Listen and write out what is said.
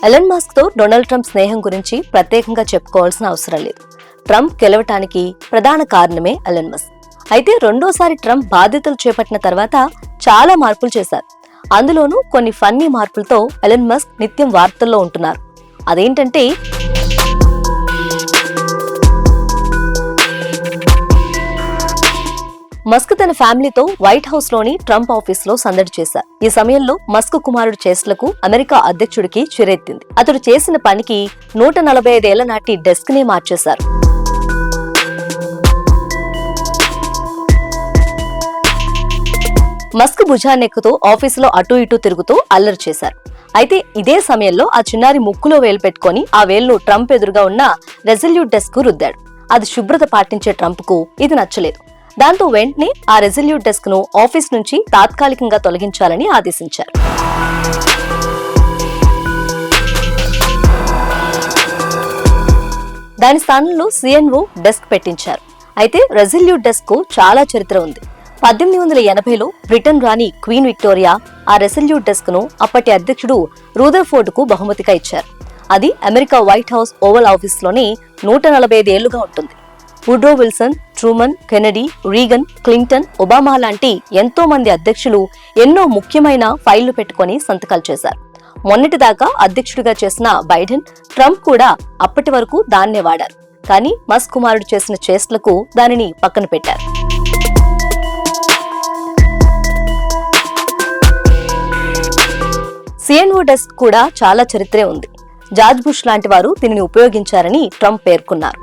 Elon Musk తో Donald Trump స్నేహం గురించి ప్రత్యేకంగా చెప్పుకోవాల్సిన అవసరం లేదు. ట్రంప్ గెలవటానికి ప్రధాన కారణమే ఎలన్ మస్క్. అయితే రెండోసారి ట్రంప్ బాధ్యతలు చేపట్టిన తర్వాత చాలా మార్పులు చేశారు. అందులోనూ కొన్ని ఫన్నీ మార్పులతో ఎలన్ మస్క్ నిత్యం వార్తల్లో ఉంటున్నారు. అదేంటంటే మస్క్ తన ఫ్యామిలీతో వైట్ హౌస్ లోని ట్రంప్ ఆఫీస్ లో సందడి చేశారు. ఈ సమయంలో మస్క్ కుమారుడు చేష్టలకు అమెరికా అధ్యక్షుడికి చిరెత్తింది. అతడు చేసిన పనికి 145 ఏళ్ల నాటి డెస్క్ నే మార్చేశారు. మస్క్ భుజాన్నెక్కుతూ ఆఫీసులో అటూ ఇటూ తిరుగుతూ అల్లరి చేశారు. అయితే ఇదే సమయంలో ఆ చిన్నారి ముక్కులో వేలు పెట్టుకుని ఆ వేలును ట్రంప్ ఎదురుగా ఉన్న రెజల్యూట్ డెస్క్ కు రుద్దాడు. అది శుభ్రత పాటించే ట్రంప్ కు ఇది నచ్చలేదు. దాంతో వెంటనే ఆ రెజల్యూట్ డెస్క్ ను ఆఫీస్ నుంచి తాత్కాలికంగా తొలగించాలని ఆదేశించారు. దాని స్థానంలో సిఎన్ఓ డెస్క్ పెట్టించారు. అయితే రెజల్యూట్ డెస్క్ కు చాలా చరిత్ర ఉంది. 1880లో బ్రిటన్ రాణి క్వీన్ విక్టోరియా ఆ రెజల్యూట్ డెస్క్ ను అప్పటి అధ్యక్షుడు రూదర్ఫోర్డ్ కు బహుమతిగా ఇచ్చారు. అది America white house oval office లోనే 145 ఏళ్లుగా ఉంటుంది. Woodrow Wilson, Truman, Kennedy, Reagan, Clinton, Obama లాంటి ఎంతో మంది అధ్యక్షులు ఎన్నో ముఖ్యమైన ఫైళ్లు పెట్టుకుని సంతకాలు చేశారు. మొన్నటిదాకా అధ్యక్షుడిగా చేసిన బైడెన్, ట్రంప్ కూడా అప్పటి వరకు దాన్నే వాడారు. కానీ మస్క్ కుమారుడు చేసిన చేష్టలకు దానిని పక్కన పెట్టారు. సిఎన్ఓ డెస్క్ కూడా చాలా చరిత్రే ఉంది. జార్జ్ బుష్ లాంటి వారు దీనిని ఉపయోగించారని ట్రంప్ పేర్కొన్నారు.